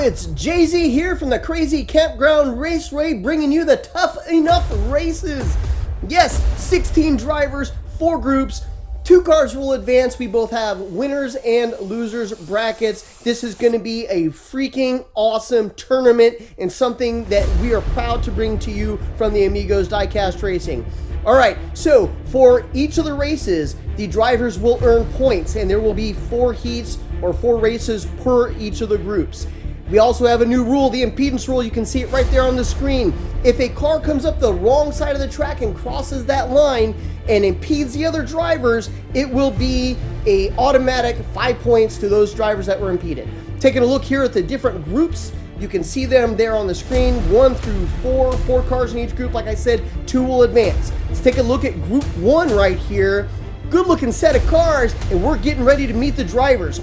it's Jay-Z here from the Crazy Campground Raceway, bringing you the Tuff-e-Nuff races. Yes, 16 drivers, 4 groups, 2 cars will advance. We both have winners and losers brackets. This is going to be a freaking awesome tournament and something that we are proud to bring to you from the Amigos Diecastracing. All right, so for each of the races, the drivers will earn points, and there will be 4 heats or 4 races per each of the groups. We also have a new rule, the impedance rule. You can see it right there on the screen. If a car comes up the wrong side of the track and crosses that line and impedes the other drivers, it will be an automatic 5 points to those drivers that were impeded. Taking a look here at the different groups, you can see them there on the screen, 1 through 4, 4 cars in each group. Like I said, 2 will advance. Let's take a look at group 1 right here. Good looking set of cars, and we're getting ready to meet the drivers.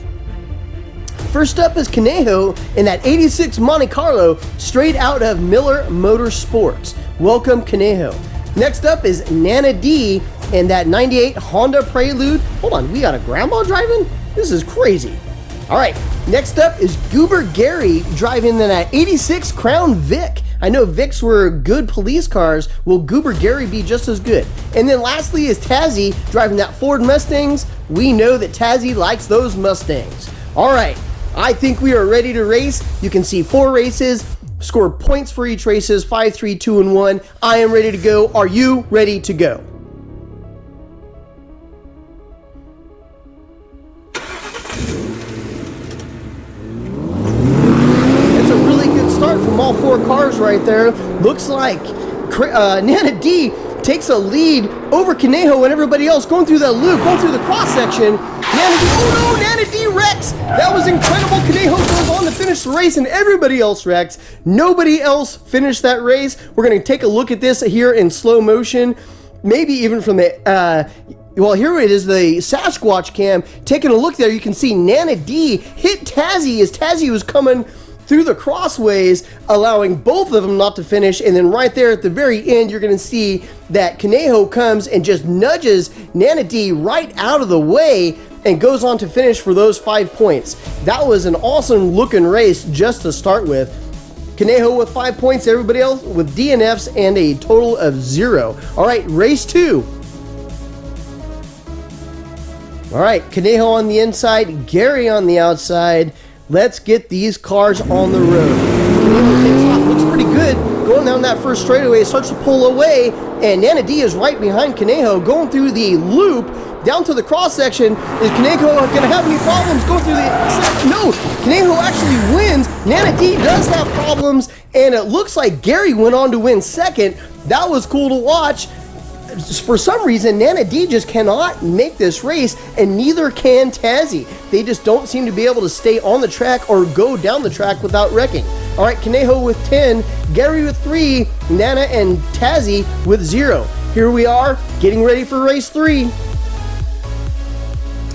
First up is Conejo in that 86 Monte Carlo, straight out of Miller Motorsports. Welcome, Conejo. Next up is Nana D in that 98 Honda Prelude. Hold on, we got a grandma driving? This is crazy. All right, next up is Goober Gary driving in that 86 Crown Vic. I know Vics were good police cars. Will Goober Gary be just as good? And then lastly is Tazzy driving that Ford Mustangs. We know that Tazzy likes those Mustangs. All right, I think we are ready to race. You can see 4 races, score points for each races, 5, 3, 2, and 1. I am ready to go. Are you ready to go? Start from all 4 cars right there. Looks like Nana D takes a lead over Conejo and everybody else going through that loop, going through the cross section. Nana D, oh no, Nana D wrecks. That was incredible. Conejo goes on to finish the race and everybody else wrecks. Nobody else finished that race. We're going to take a look at this here in slow motion, maybe even from the well, here it is, the Sasquatch cam. Taking a look there, you can see Nana D hit Tazzy as Tazzy was coming through the crossways, allowing both of them not to finish. And then right there at the very end, you're going to see that Conejo comes and just nudges Nana D right out of the way and goes on to finish for those 5 points. That was an awesome looking race just to start with. Conejo with 5 points, everybody else with DNFs and a total of 0. All right, race 2. All right, Conejo on the inside, Gary on the outside. Let's get these cars on the road. Conejo takes off, looks pretty good. Going down that first straightaway, starts to pull away, and Nana D is right behind Conejo, going through the loop, down to the cross section. Is Conejo going to have any problems going through the... No, Conejo actually wins. Nana D does have problems, and it looks like Gary went on to win second. That was cool to watch. For some reason, Nana D just cannot make this race, and neither can Tazzy. They just don't seem to be able to stay on the track or go down the track without wrecking. All right, Conejo with 10, Gary with 3, Nana and Tazzy with 0. Here we are, getting ready for race 3.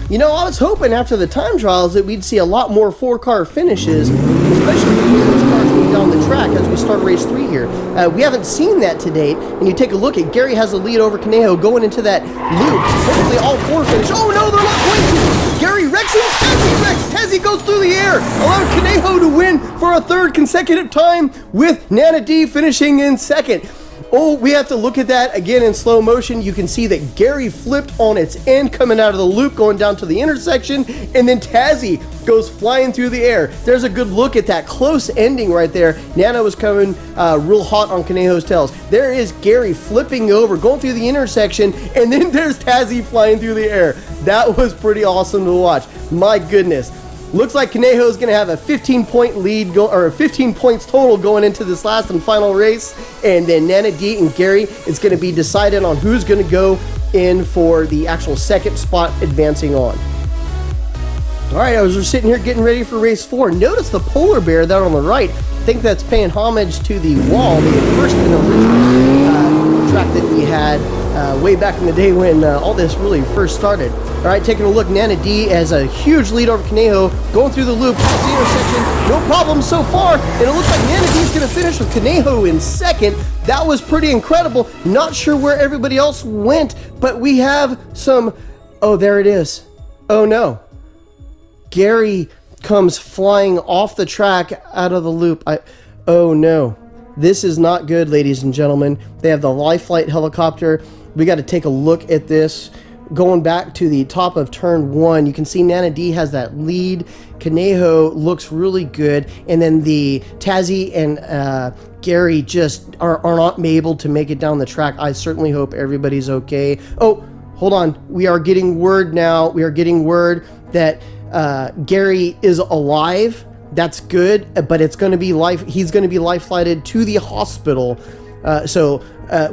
You know, I was hoping after the time trials that we'd see a lot more 4-car finishes, especially with those cars going down the track as we start race 3 here. We haven't seen that to date, and you take a look at Gary has a lead over Conejo going into that loop. Hopefully all 4 finish. Oh no, they're not going to! Gary wrecks and Tazzy wrecks! Tazzy goes through the air, allowing Conejo to win for a 3rd consecutive time, with Nana D finishing in 2nd. Oh, we have to look at that again in slow motion. You can see that Gary flipped on its end coming out of the loop, going down to the intersection, and then Tazzy goes flying through the air. There's a good look at that close ending right there. Nana was coming real hot on Conejo's tails. There is Gary flipping over, going through the intersection, and then there's Tazzy flying through the air. That was pretty awesome to watch. My goodness. Looks like Conejo is going to have a 15-point lead, or 15 points total going into this last and final race. And then Nana D and Gary, it's going to be decided on who's going to go in for the actual 2nd spot advancing on. All right, I was sitting here getting ready for race 4. Notice the polar bear there on the right. I think that's paying homage to the wall, the first and original track that we had way back in the day when all this really first started. All right, taking a look, Nana D has a huge lead over Conejo, going through the loop, past the intersection, no problem so far, and it looks like Nana D's going to finish with Conejo in 2nd. That was pretty incredible. Not sure where everybody else went, but we have some... Oh, there it is. Oh no. Gary comes flying off the track out of the loop. Oh no. This is not good, ladies and gentlemen. They have the life flight helicopter. We got to take a look at this. Going back to the top of turn 1, you can see Nana D has that lead. Conejo looks really good. And then the Tazzy and Gary just are not able to make it down the track. I certainly hope everybody's okay. Oh, hold on. We are getting word now. We are getting word that Gary is alive. That's good, but it's going to be he's going to be life flighted to the hospital. So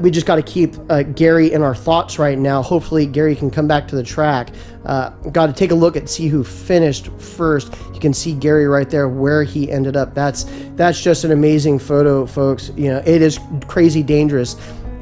we just got to keep Gary in our thoughts right now. Hopefully Gary can come back to the track. Got to take a look and see who finished first. You can see Gary right there where he ended up. That's just an amazing photo, folks. You know, it is crazy dangerous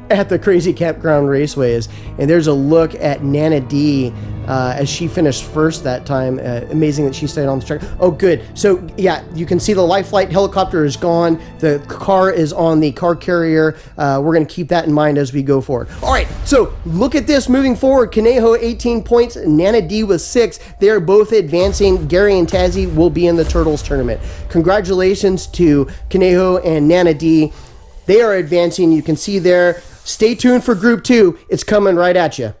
at the Crazy Campground Raceways. And there's a look at Nana D as she finished first that time. Amazing that she stayed on the track. Oh, good. So, yeah, you can see the life flight helicopter is gone. The car is on the car carrier. We're going to keep that in mind as we go forward. All right, so look at this moving forward. Conejo, 18 points. Nana D with 6. They are both advancing. Gary and Tazzy will be in the Turtles tournament. Congratulations to Conejo and Nana D. They are advancing. You can see there. Stay tuned for Group 2. It's coming right at you.